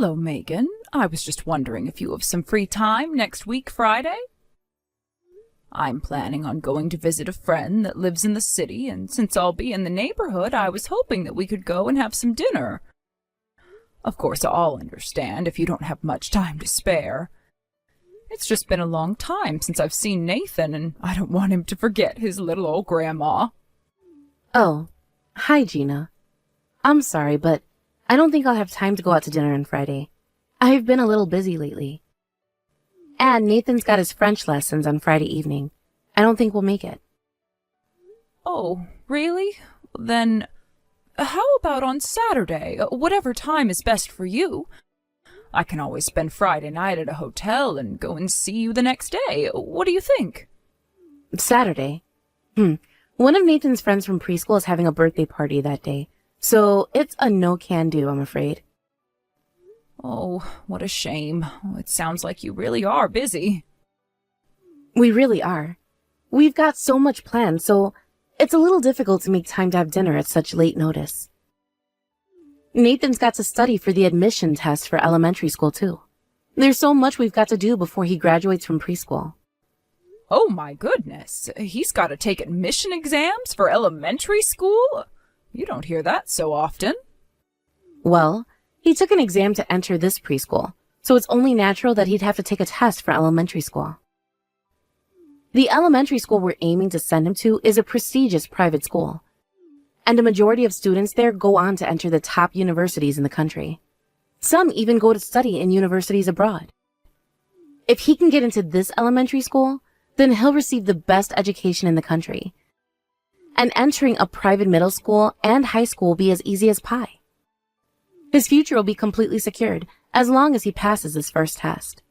Hello, Megan. I was just wondering if you have some free time next week, Friday? I'm planning on going to visit a friend that lives in the city, and since I'll be in the neighborhood, I was hoping that we could go and have some dinner. Of course, I'll understand if you don't have much time to spare. It's just been a long time since I've seen Nathan, and I don't want him to forget his little old grandma. Oh, hi, Gina. I'm sorry, but I don't think I'll have time to go out to dinner on Friday. I've been a little busy lately. And Nathan's got his French lessons on Friday evening. I don't think we'll make it. Oh, really? Then how about on Saturday, whatever time is best for you? I can always spend Friday night at a hotel and go and see you the next day. What do you think? Saturday? One of Nathan's friends from preschool is having a birthday party that day, so it's a no-can-do, I'm afraid. Oh, what a shame. It sounds like you really are busy. We really are. We've got so much planned, so it's a little difficult to make time to have dinner at such late notice. Nathan's got to study for the admission test for elementary school, too. There's so much we've got to do before he graduates from preschool. Oh my goodness, he's got to take admission exams for elementary school? You don't hear that so often. Well, he took an exam to enter this preschool, so it's only natural that he'd have to take a test for elementary school. The elementary school we're aiming to send him to is a prestigious private school, and a majority of students there go on to enter the top universities in the country. Some even go to study in universities abroad. If he can get into this elementary school, then he'll receive the best education in the country. And entering a private middle school and high school will be as easy as pie. His future will be completely secured as long as he passes his first test.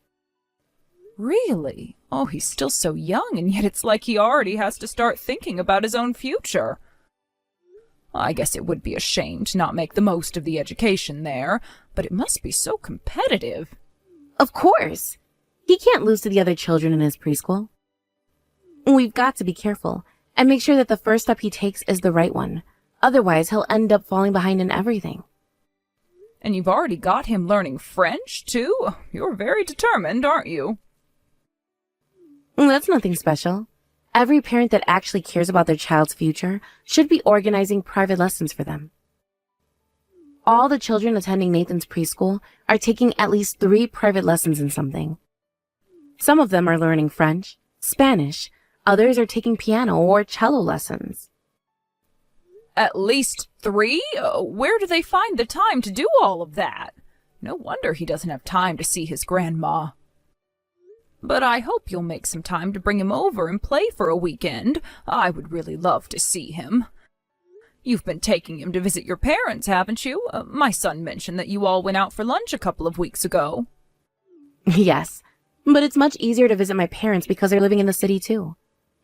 Really? Oh, he's still so young, and yet it's like he already has to start thinking about his own future. I guess it would be a shame to not make the most of the education there, but it must be so competitive. Of course. He can't lose to the other children in his preschool. We've got to be careful and make sure that the first step he takes is the right one. Otherwise, he'll end up falling behind in everything. And you've already got him learning French, too? You're very determined, aren't you? That's nothing special. Every parent that actually cares about their child's future should be organizing private lessons for them. All the children attending Nathan's preschool are taking at least 3 private lessons in something. Some of them are learning French, Spanish, others are taking piano or cello lessons. At least 3? Where do they find the time to do all of that? No wonder he doesn't have time to see his grandma. But I hope you'll make some time to bring him over and play for a weekend. I would really love to see him. You've been taking him to visit your parents, haven't you? My son mentioned that you all went out for lunch a couple of weeks ago. Yes, but it's much easier to visit my parents because they're living in the city too.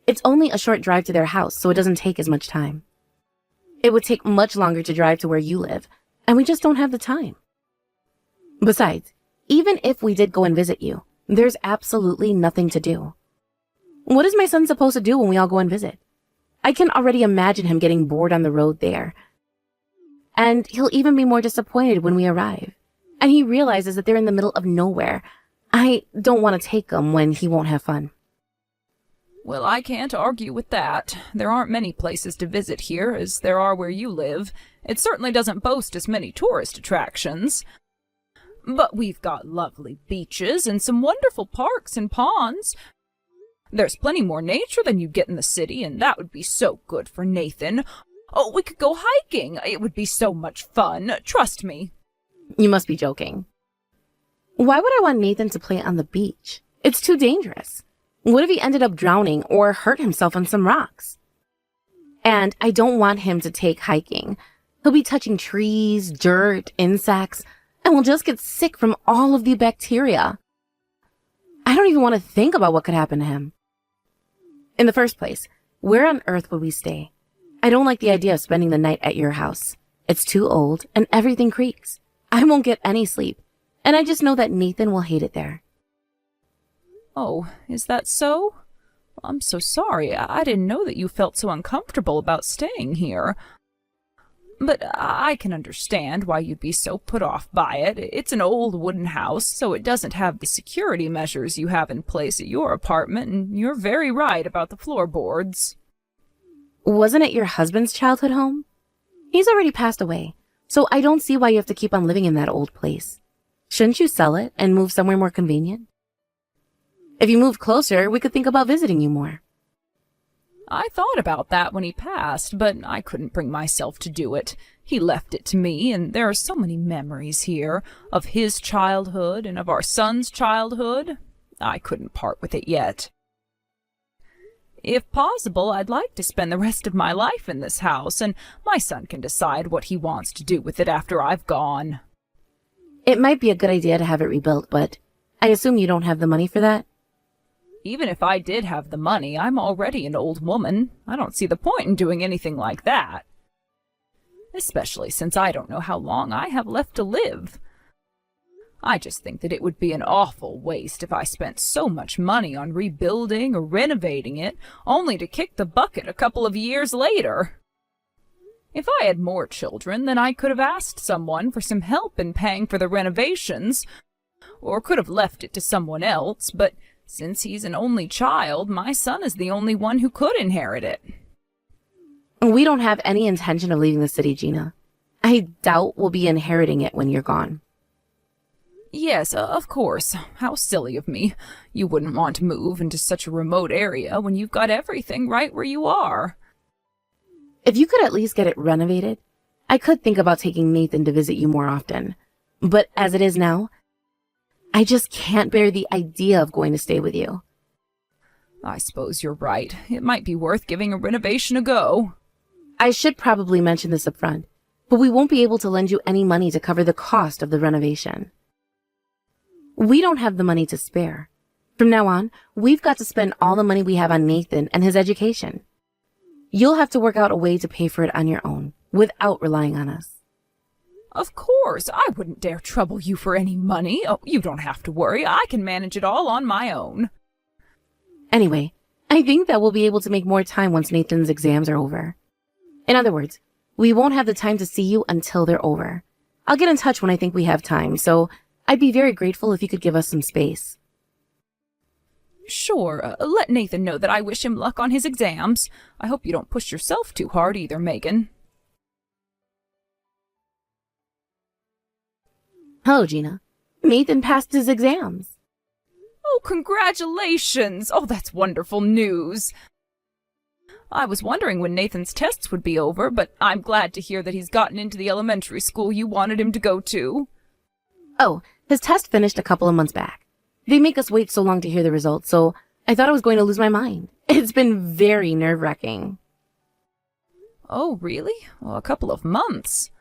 It's only a short drive to their house, so it doesn't take as much time. It would take much longer to drive to where you live, and we just don't have the time. Besides, even if we did go and visit you, there's absolutely nothing to do. What is my son supposed to do when we all go and visit? I can already imagine him getting bored on the road there. And he'll even be more disappointed when we arrive. And he realizes that they're in the middle of nowhere. I don't want to take him when he won't have fun. Well, I can't argue with that. There aren't many places to visit here as there are where you live. It certainly doesn't boast as many tourist attractions. But we've got lovely beaches and some wonderful parks and ponds. There's plenty more nature than you get in the city, and that would be so good for Nathan. Oh, we could go hiking. It would be so much fun. Trust me. You must be joking. Why would I want Nathan to play on the beach? It's too dangerous. What if he ended up drowning or hurt himself on some rocks? And I don't want him to take hiking. He'll be touching trees, dirt, insects, and we'll just get sick from all of the bacteria. I don't even want to think about what could happen to him. In the first place, where on earth would we stay? I don't like the idea of spending the night at your house. It's too old and everything creaks. I won't get any sleep, and I just know that Nathan will hate it there. Oh, is that so? I'm so sorry. I didn't know that you felt so uncomfortable about staying here. But I can understand why you'd be so put off by it. It's an old wooden house, so it doesn't have the security measures you have in place at your apartment, and you're very right about the floorboards. Wasn't it your husband's childhood home? He's already passed away, so I don't see why you have to keep on living in that old place. Shouldn't you sell it and move somewhere more convenient? If you moved closer, we could think about visiting you more. I thought about that when he passed, but I couldn't bring myself to do it. He left it to me, and there are so many memories here, of his childhood and of our son's childhood. I couldn't part with it yet. If possible, I'd like to spend the rest of my life in this house, and my son can decide what he wants to do with it after I've gone. It might be a good idea to have it rebuilt, but I assume you don't have the money for that? Even if I did have the money, I'm already an old woman. I don't see the point in doing anything like that. Especially since I don't know how long I have left to live. I just think that it would be an awful waste if I spent so much money on rebuilding or renovating it, only to kick the bucket a couple of years later. If I had more children, then I could have asked someone for some help in paying for the renovations, or could have left it to someone else, but since he's an only child, my son is the only one who could inherit it. We don't have any intention of leaving the city, Gina. I doubt we'll be inheriting it when you're gone. Yes, of course. How silly of me. You wouldn't want to move into such a remote area when you've got everything right where you are. If you could at least get it renovated, I could think about taking Nathan to visit you more often. But as it is now, I just can't bear the idea of going to stay with you. I suppose you're right. It might be worth giving a renovation a go. I should probably mention this up front, but we won't be able to lend you any money to cover the cost of the renovation. We don't have the money to spare. From now on, we've got to spend all the money we have on Nathan and his education. You'll have to work out a way to pay for it on your own, without relying on us. Of course, I wouldn't dare trouble you for any money. Oh, you don't have to worry. I can manage it all on my own. Anyway, I think that we'll be able to make more time once Nathan's exams are over. In other words, we won't have the time to see you until they're over. I'll get in touch when I think we have time, so I'd be very grateful if you could give us some space. Sure, let Nathan know that I wish him luck on his exams. I hope you don't push yourself too hard either, Megan. Hello, Gina. Nathan passed his exams. Oh, congratulations! Oh, that's wonderful news. I was wondering when Nathan's tests would be over, but I'm glad to hear that he's gotten into the elementary school you wanted him to go to. Oh, his test finished a couple of months back. They make us wait so long to hear the results, so I thought I was going to lose my mind. It's been very nerve-wracking. Oh, really? Well, a couple of months.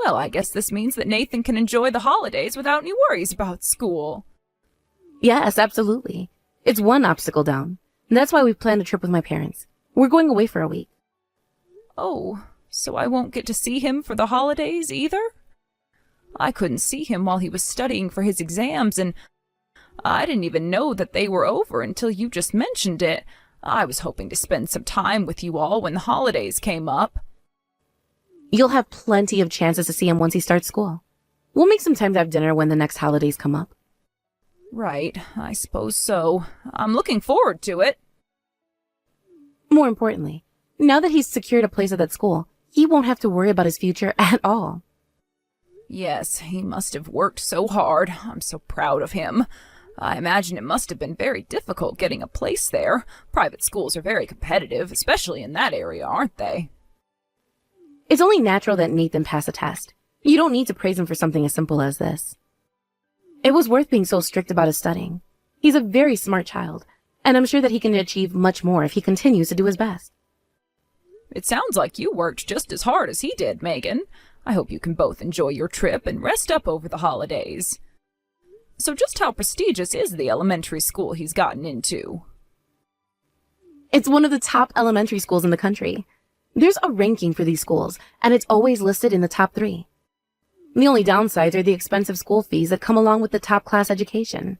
Well, I guess this means that Nathan can enjoy the holidays without any worries about school. Yes, absolutely. It's one obstacle down. That's why we've planned a trip with my parents. We're going away for a week. Oh, so I won't get to see him for the holidays either? I couldn't see him while he was studying for his exams, and I didn't even know that they were over until you just mentioned it. I was hoping to spend some time with you all when the holidays came up. You'll have plenty of chances to see him once he starts school. We'll make some time to have dinner when the next holidays come up. Right, I suppose so. I'm looking forward to it. More importantly, now that he's secured a place at that school, he won't have to worry about his future at all. Yes, he must have worked so hard. I'm so proud of him. I imagine it must have been very difficult getting a place there. Private schools are very competitive, especially in that area, aren't they? It's only natural that Nathan passed a test. You don't need to praise him for something as simple as this. It was worth being so strict about his studying. He's a very smart child, and I'm sure that he can achieve much more if he continues to do his best. It sounds like you worked just as hard as he did, Megan. I hope you can both enjoy your trip and rest up over the holidays. So just how prestigious is the elementary school he's gotten into? It's one of the top elementary schools in the country. There's a ranking for these schools, and it's always listed in the top 3. The only downsides are the expensive school fees that come along with the top-class education.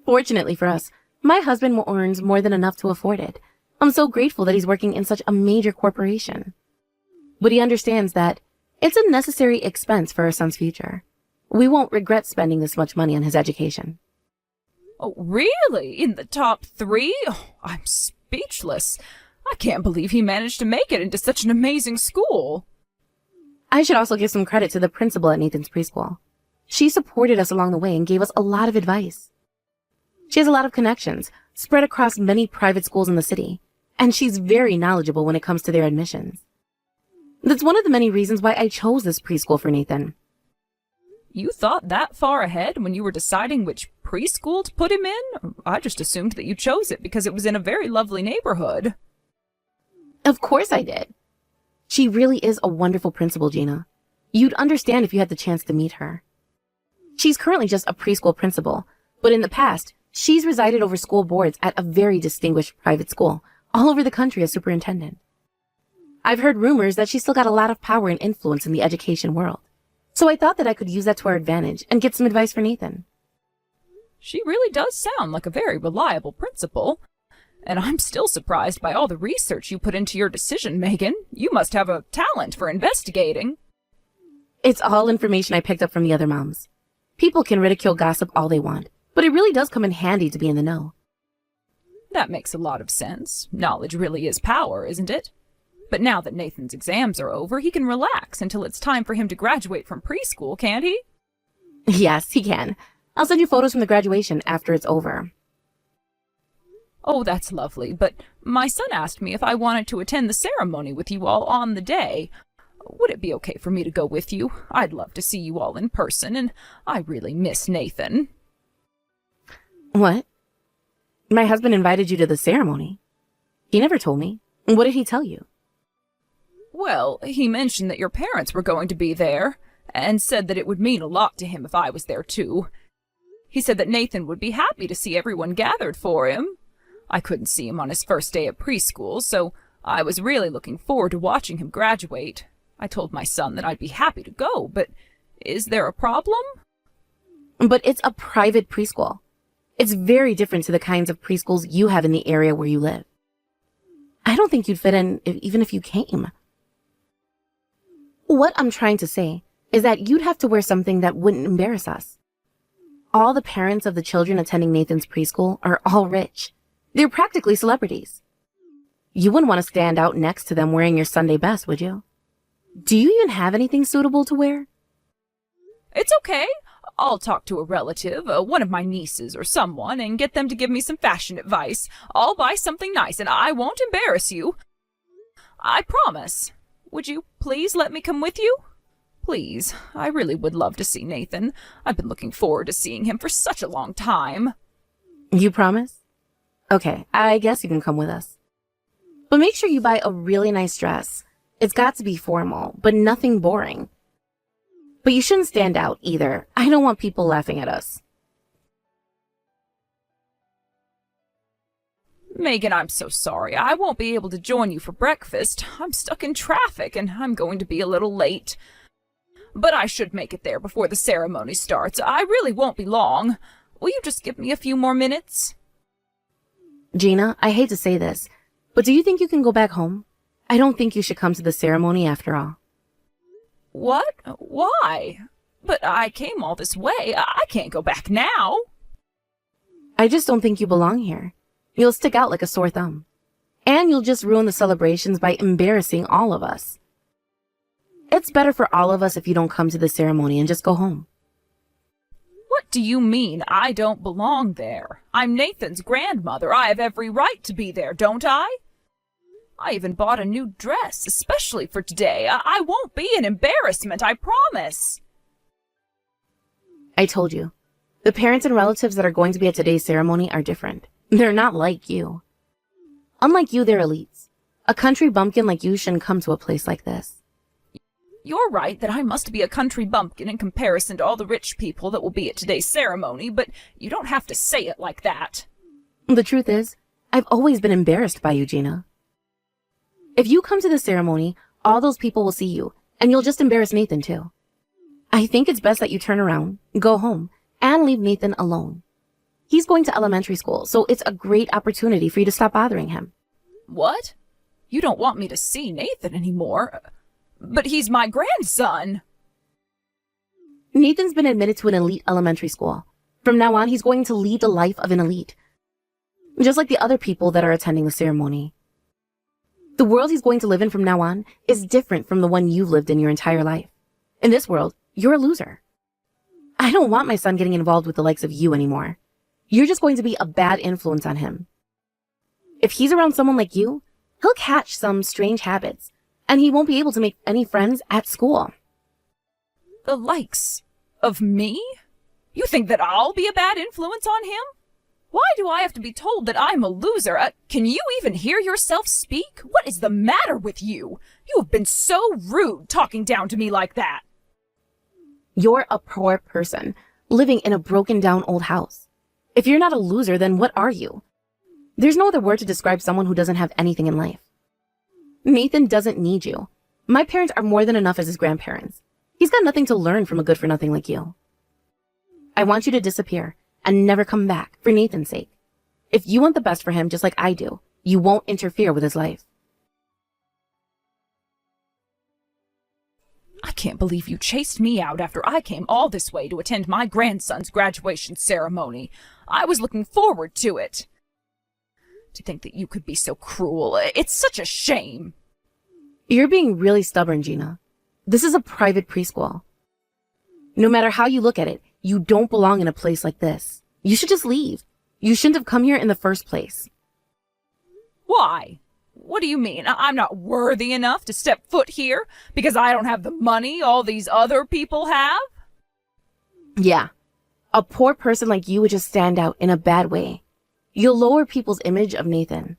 Fortunately for us, my husband earns more than enough to afford it. I'm so grateful that he's working in such a major corporation. but he understands that it's a necessary expense for our son's future. We won't regret spending this much money on his education. Oh, really? In the top 3? Oh, I'm speechless. I can't believe he managed to make it into such an amazing school. I should also give some credit to the principal at Nathan's preschool. She supported us along the way and gave us a lot of advice. She has a lot of connections spread across many private schools in the city, and she's very knowledgeable when it comes to their admissions. That's one of the many reasons why I chose this preschool for Nathan. You thought that far ahead when you were deciding which preschool to put him in? I just assumed that you chose it because it was in a very lovely neighborhood. Of course I did. She really is a wonderful principal, Gina. You'd understand if you had the chance to meet her. She's currently just a preschool principal, but in the past, she's resided over school boards at a very distinguished private school all over the country as superintendent. I've heard rumors that she's still got a lot of power and influence in the education world, so I thought that I could use that to our advantage and get some advice for Nathan. She really does sound like a very reliable principal. And I'm still surprised by all the research you put into your decision, Megan. You must have a talent for investigating. It's all information I picked up from the other moms. People can ridicule gossip all they want, but it really does come in handy to be in the know. That makes a lot of sense. Knowledge really is power, isn't it? But now that Nathan's exams are over, he can relax until it's time for him to graduate from preschool, can't he? Yes, he can. I'll send you photos from the graduation after it's over. Oh, that's lovely, but my son asked me if I wanted to attend the ceremony with you all on the day. Would it be okay for me to go with you? I'd love to see you all in person, and I really miss Nathan. What? My husband invited you to the ceremony? He never told me. What did he tell you? Well, he mentioned that your parents were going to be there, and said that it would mean a lot to him if I was there too. He said that Nathan would be happy to see everyone gathered for him. I couldn't see him on his first day at preschool, so I was really looking forward to watching him graduate. I told my son that I'd be happy to go, but is there a problem? But it's a private preschool. It's very different to the kinds of preschools you have in the area where you live. I don't think you'd fit in even if you came. What I'm trying to say is that you'd have to wear something that wouldn't embarrass us. All the parents of the children attending Nathan's preschool are all rich. They're practically celebrities. You wouldn't want to stand out next to them wearing your Sunday best, would you? Do you even have anything suitable to wear? It's okay. I'll talk to a relative, one of my nieces or someone, and get them to give me some fashion advice. I'll buy something nice, and I won't embarrass you. I promise. Would you please let me come with you? Please, I really would love to see Nathan. I've been looking forward to seeing him for such a long time. You promise? Okay, I guess you can come with us. But make sure you buy a really nice dress. It's got to be formal, but nothing boring. But you shouldn't stand out either. I don't want people laughing at us. Megan, I'm so sorry. I won't be able to join you for breakfast. I'm stuck in traffic, and I'm going to be a little late. But I should make it there before the ceremony starts. I really won't be long. Will you just give me a few more minutes? Gina, I hate to say this, but do you think you can go back home? I don't think you should come to the ceremony after all. What? Why? But I came all this way. I can't go back now. I just don't think you belong here. You'll stick out like a sore thumb. And you'll just ruin the celebrations by embarrassing all of us. It's better for all of us if you don't come to the ceremony and just go home. What do you mean I don't belong there? I'm Nathan's grandmother. I have every right to be there, don't I? I even bought a new dress, especially for today. I won't be an embarrassment, I promise. I told you. The parents and relatives that are going to be at today's ceremony are different. They're not like you. Unlike you, they're elites. A country bumpkin like you shouldn't come to a place like this. You're right that I must be a country bumpkin in comparison to all the rich people that will be at today's ceremony, but you don't have to say it like that. The truth is, I've always been embarrassed by you, Gina. If you come to the ceremony, all those people will see you, and you'll just embarrass Nathan too. I think it's best that you turn around, go home, and leave Nathan alone. He's going to elementary school, so it's a great opportunity for you to stop bothering him. What? You don't want me to see Nathan anymore? But he's my grandson. Nathan's been admitted to an elite elementary school. From now on, he's going to lead the life of an elite. Just like the other people that are attending the ceremony. The world he's going to live in from now on is different from the one you've lived in your entire life. In this world, you're a loser. I don't want my son getting involved with the likes of you anymore. You're just going to be a bad influence on him. If he's around someone like you, he'll catch some strange habits, and he won't be able to make any friends at school. The likes of me? You think that I'll be a bad influence on him? Why do I have to be told that I'm a loser? Can you even hear yourself speak? What is the matter with you? You have been so rude talking down to me like that. You're a poor person, living in a broken down old house. If you're not a loser, then what are you? There's no other word to describe someone who doesn't have anything in life. Nathan doesn't need you. My parents are more than enough as his grandparents. He's got nothing to learn from a good-for-nothing like you. I want you to disappear and never come back for Nathan's sake. If you want the best for him just like I do, you won't interfere with his life. I can't believe you chased me out after I came all this way to attend my grandson's graduation ceremony. I was looking forward to it. To think that you could be so cruel, it's such a shame. You're being really stubborn, Gina. This is a private preschool. No matter how you look at it, you don't belong in a place like this. You should just leave. You shouldn't have come here in the first place. Why? What do you mean? I'm not worthy enough to step foot here because I don't have the money all these other people have? Yeah. A poor person like you would just stand out in a bad way. You'll lower people's image of Nathan.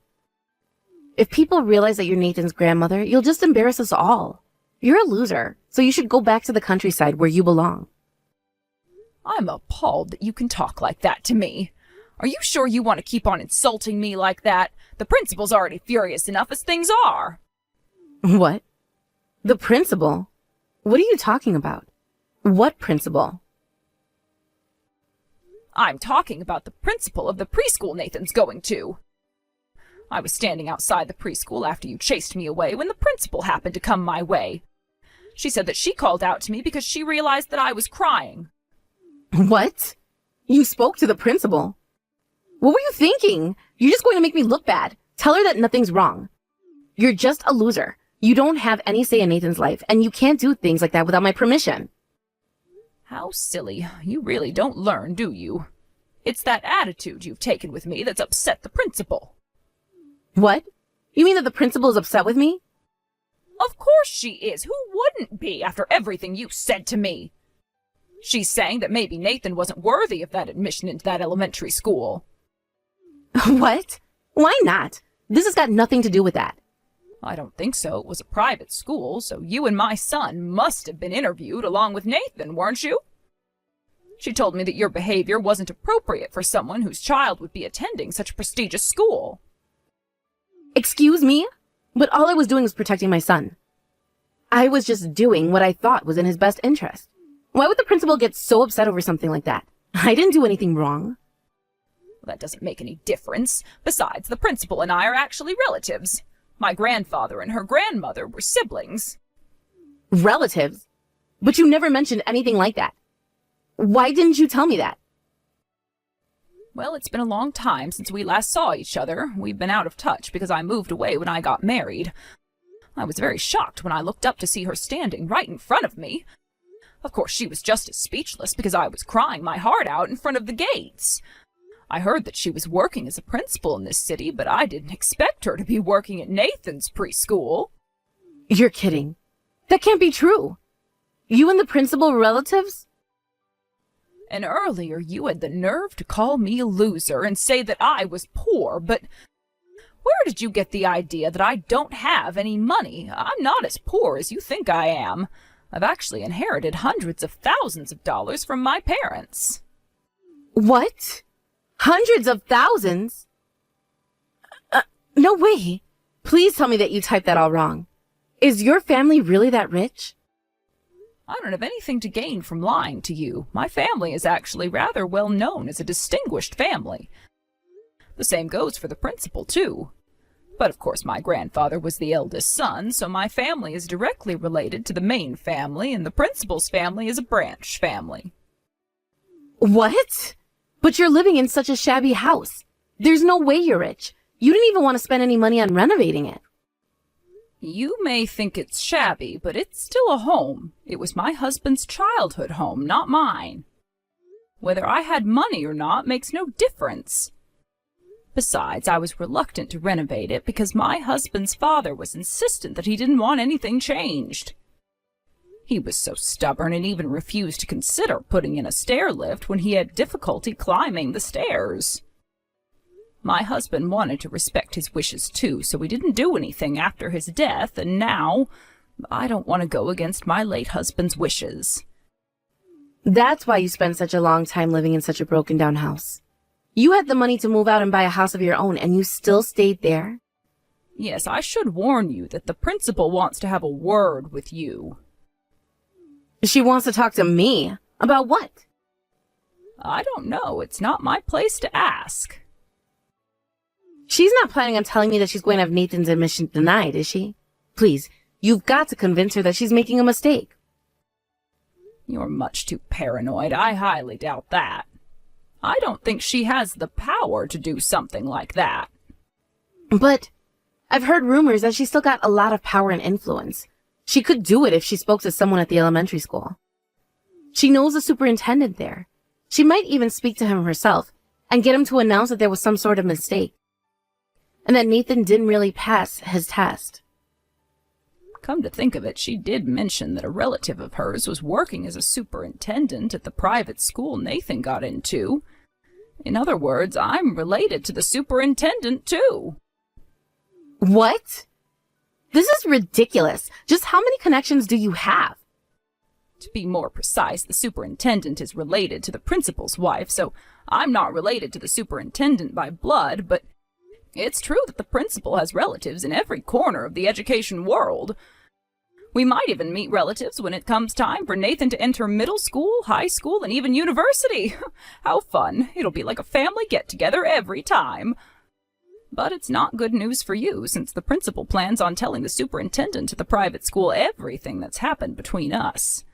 If people realize that you're Nathan's grandmother, you'll just embarrass us all. You're a loser, so you should go back to the countryside where you belong. I'm appalled that you can talk like that to me. Are you sure you want to keep on insulting me like that? The principal's already furious enough as things are. What? The principal? What are you talking about? What principal? I'm talking about the principal of the preschool Nathan's going to. I was standing outside the preschool after you chased me away when the principal happened to come my way. She said that she called out to me because she realized that I was crying. What? You spoke to the principal? What were you thinking? You're just going to make me look bad. Tell her that nothing's wrong. You're just a loser. You don't have any say in Nathan's life, and you can't do things like that without my permission. How silly. You really don't learn, do you? It's that attitude you've taken with me that's upset the principal. What? You mean that the principal is upset with me? Of course she is. Who wouldn't be after everything you said to me? She's saying that maybe Nathan wasn't worthy of that admission into that elementary school. What? Why not? This has got nothing to do with that. I don't think so. It was a private school, so you and my son must have been interviewed along with Nathan, weren't you? She told me that your behavior wasn't appropriate for someone whose child would be attending such a prestigious school. Excuse me? But all I was doing was protecting my son. I was just doing what I thought was in his best interest. Why would the principal get so upset over something like that? I didn't do anything wrong. That doesn't make any difference. Besides, the principal and I are actually relatives. My grandfather and her grandmother were siblings. Relatives? But you never mentioned anything like that. Why didn't you tell me that? Well, it's been a long time since we last saw each other. We've been out of touch because I moved away when I got married. I was very shocked when I looked up to see her standing right in front of me. Of course, she was just as speechless because I was crying my heart out in front of the gates. I heard that she was working as a principal in this city, but I didn't expect her to be working at Nathan's preschool. You're kidding. That can't be true. You and the principal were relatives? And earlier you had the nerve to call me a loser and say that I was poor, but where did you get the idea that I don't have any money? I'm not as poor as you think I am. I've actually inherited hundreds of thousands of dollars from my parents. What? Hundreds of thousands? No way. Please tell me that you typed that all wrong. Is your family really that rich? I don't have anything to gain from lying to you. My family is actually rather well known as a distinguished family. The same goes for the principal, too. But of course my grandfather was the eldest son, so my family is directly related to the main family, and the principal's family is a branch family. What? But you're living in such a shabby house. There's no way you're rich. You didn't even want to spend any money on renovating it. You may think it's shabby, but it's still a home. It was my husband's childhood home, not mine. Whether I had money or not makes no difference. Besides, I was reluctant to renovate it because my husband's father was insistent that he didn't want anything changed. He was so stubborn and even refused to consider putting in a stair lift when he had difficulty climbing the stairs. My husband wanted to respect his wishes too, so we didn't do anything after his death, and now I don't want to go against my late husband's wishes. That's why you spent such a long time living in such a broken-down house. You had the money to move out and buy a house of your own, and you still stayed there? Yes, I should warn you that the principal wants to have a word with you. She wants to talk to me? About what? I don't know. It's not my place to ask. She's not planning on telling me that she's going to have Nathan's admission denied, is she? Please, you've got to convince her that she's making a mistake. You're much too paranoid. I highly doubt that. I don't think she has the power to do something like that. But I've heard rumors that she's still got a lot of power and influence. She could do it if she spoke to someone at the elementary school. She knows the superintendent there. She might even speak to him herself and get him to announce that there was some sort of mistake and that Nathan didn't really pass his test. Come to think of it, she did mention that a relative of hers was working as a superintendent at the private school Nathan got into. In other words, I'm related to the superintendent, too. What? This is ridiculous. Just how many connections do you have? To be more precise, the superintendent is related to the principal's wife, so I'm not related to the superintendent by blood, but it's true that the principal has relatives in every corner of the education world. We might even meet relatives when it comes time for Nathan to enter middle school, high school, and even university. How fun. It'll be like a family get-together every time. But it's not good news for you, since the principal plans on telling the superintendent at the private school everything that's happened between us.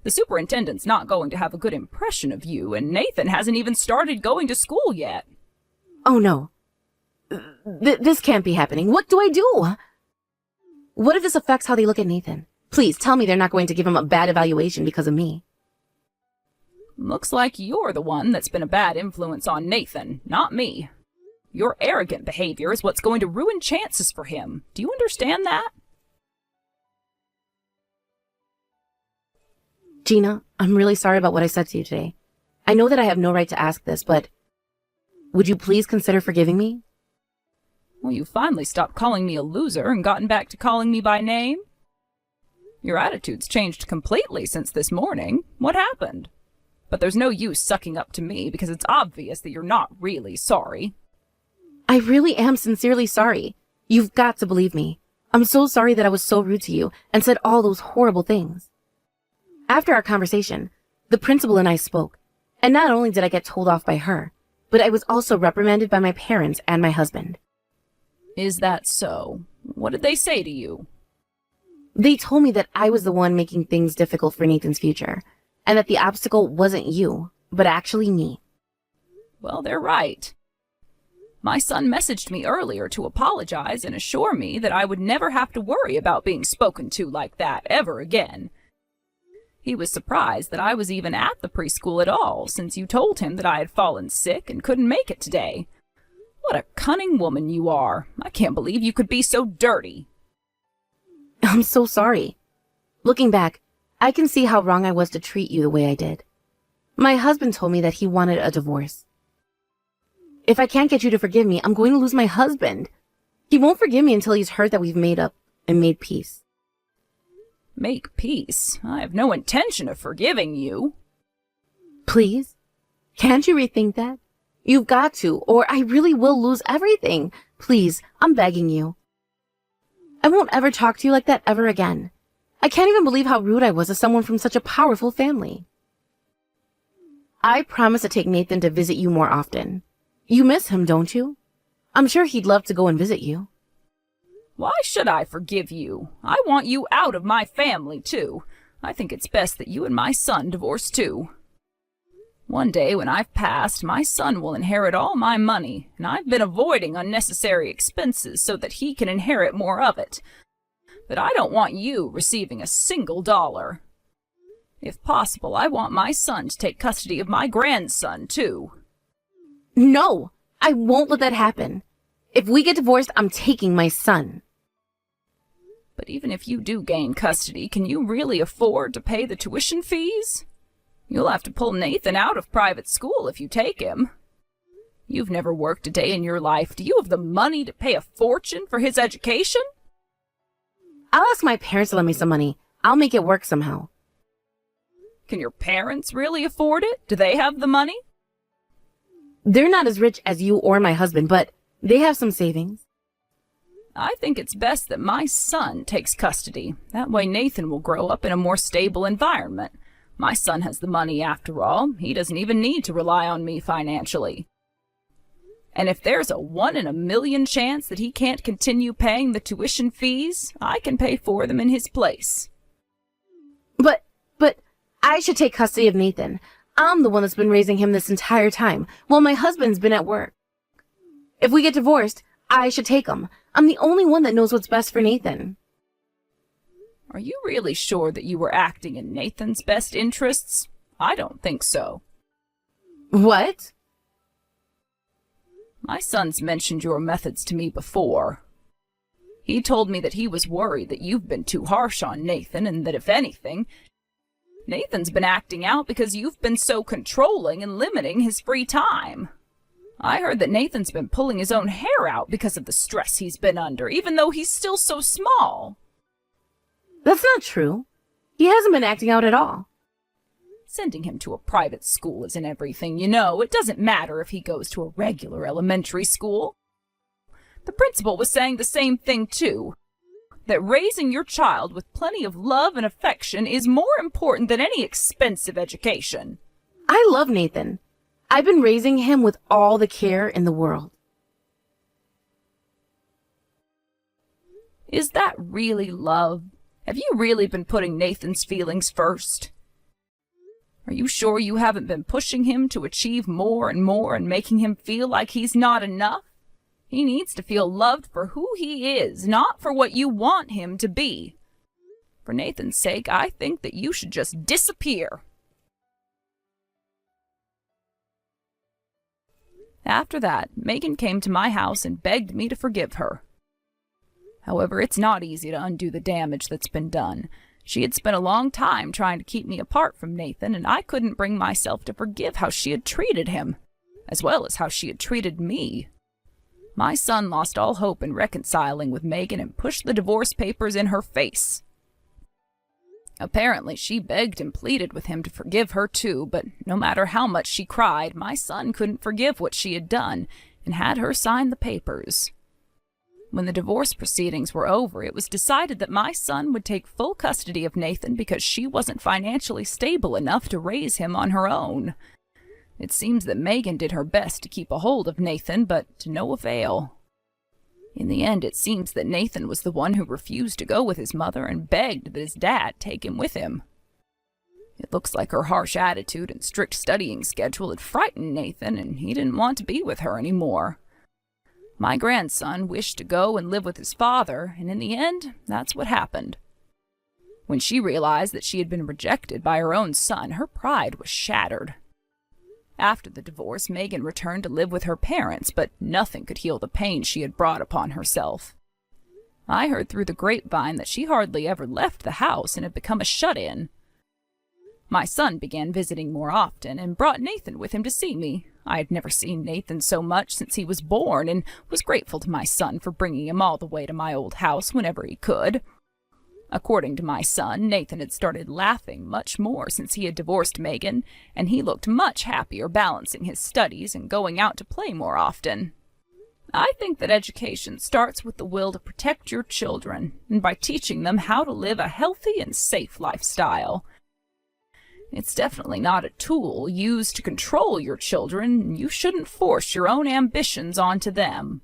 The superintendent's not going to have a good impression of you, and Nathan hasn't even started going to school yet. Oh no. This can't be happening. What do I do? What if this affects how they look at Nathan? Please tell me they're not going to give him a bad evaluation because of me. Looks like you're the one that's been a bad influence on Nathan, not me. Your arrogant behavior is what's going to ruin chances for him. Do you understand that? Gina, I'm really sorry about what I said to you today. I know that I have no right to ask this, but would you please consider forgiving me? Well, you finally stopped calling me a loser and gotten back to calling me by name. Your attitude's changed completely since this morning. What happened? But there's no use sucking up to me because it's obvious that you're not really sorry. I really am sincerely sorry. You've got to believe me. I'm so sorry that I was so rude to you and said all those horrible things. After our conversation, the principal and I spoke, and not only did I get told off by her, but I was also reprimanded by my parents and my husband. Is that so? What did they say to you? They told me that I was the one making things difficult for Nathan's future, and that the obstacle wasn't you, but actually me. Well, they're right. My son messaged me earlier to apologize and assure me that I would never have to worry about being spoken to like that ever again. He was surprised that I was even at the preschool at all, since you told him that I had fallen sick and couldn't make it today. What a cunning woman you are. I can't believe you could be so dirty. I'm so sorry. Looking back, I can see how wrong I was to treat you the way I did. My husband told me that he wanted a divorce. If I can't get you to forgive me, I'm going to lose my husband. He won't forgive me until he's heard that we've made up and made peace. Make peace? I have no intention of forgiving you. Please? Can't you rethink that? You've got to, or I really will lose everything. Please, I'm begging you. I won't ever talk to you like that ever again. I can't even believe how rude I was to someone from such a powerful family. I promise to take Nathan to visit you more often. You miss him, don't you? I'm sure he'd love to go and visit you. Why should I forgive you? I want you out of my family, too. I think it's best that you and my son divorce, too. One day when I've passed, my son will inherit all my money, and I've been avoiding unnecessary expenses so that he can inherit more of it. But I don't want you receiving a single dollar. If possible, I want my son to take custody of my grandson, too. No, I won't let that happen. If we get divorced, I'm taking my son. But even if you do gain custody, can you really afford to pay the tuition fees? You'll have to pull Nathan out of private school if you take him. You've never worked a day in your life. Do you have the money to pay a fortune for his education? I'll ask my parents to lend me some money. I'll make it work somehow. Can your parents really afford it? Do they have the money? They're not as rich as you or my husband, but they have some savings. I think it's best that my son takes custody. That way Nathan will grow up in a more stable environment. My son has the money after all. He doesn't even need to rely on me financially. And if there's a 1 in a million chance that he can't continue paying the tuition fees, I can pay for them in his place. But I should take custody of Nathan. I'm the one that's been raising him this entire time, while my husband's been at work. If we get divorced, I should take him. I'm the only one that knows what's best for Nathan. Are you really sure that you were acting in Nathan's best interests? I don't think so. What? My son's mentioned your methods to me before. He told me that he was worried that you've been too harsh on Nathan and that if anything, Nathan's been acting out because you've been so controlling and limiting his free time. I heard that Nathan's been pulling his own hair out because of the stress he's been under, even though he's still so small. That's not true. He hasn't been acting out at all. Sending him to a private school isn't everything, you know. It doesn't matter if he goes to a regular elementary school. The principal was saying the same thing, too. That raising your child with plenty of love and affection is more important than any expensive education. I love Nathan. I've been raising him with all the care in the world. Is that really love? Have you really been putting Nathan's feelings first? Are you sure you haven't been pushing him to achieve more and more and making him feel like he's not enough? He needs to feel loved for who he is, not for what you want him to be. For Nathan's sake, I think that you should just disappear. After that, Megan came to my house and begged me to forgive her. However, it's not easy to undo the damage that's been done. She had spent a long time trying to keep me apart from Nathan, and I couldn't bring myself to forgive how she had treated him, as well as how she had treated me. My son lost all hope in reconciling with Megan and pushed the divorce papers in her face. Apparently, she begged and pleaded with him to forgive her too, but no matter how much she cried, my son couldn't forgive what she had done and had her sign the papers. When the divorce proceedings were over, it was decided that my son would take full custody of Nathan because she wasn't financially stable enough to raise him on her own. It seems that Megan did her best to keep a hold of Nathan, but to no avail. In the end, it seems that Nathan was the one who refused to go with his mother and begged that his dad take him with him. It looks like her harsh attitude and strict studying schedule had frightened Nathan, and he didn't want to be with her anymore. My grandson wished to go and live with his father, and in the end, that's what happened. When she realized that she had been rejected by her own son, her pride was shattered. After the divorce, Megan returned to live with her parents, but nothing could heal the pain she had brought upon herself. I heard through the grapevine that she hardly ever left the house and had become a shut-in. My son began visiting more often and brought Nathan with him to see me. I had never seen Nathan so much since he was born and was grateful to my son for bringing him all the way to my old house whenever he could. According to my son, Nathan had started laughing much more since he had divorced Megan, and he looked much happier balancing his studies and going out to play more often. I think that education starts with the will to protect your children, and by teaching them how to live a healthy and safe lifestyle. It's definitely not a tool used to control your children, and you shouldn't force your own ambitions onto them.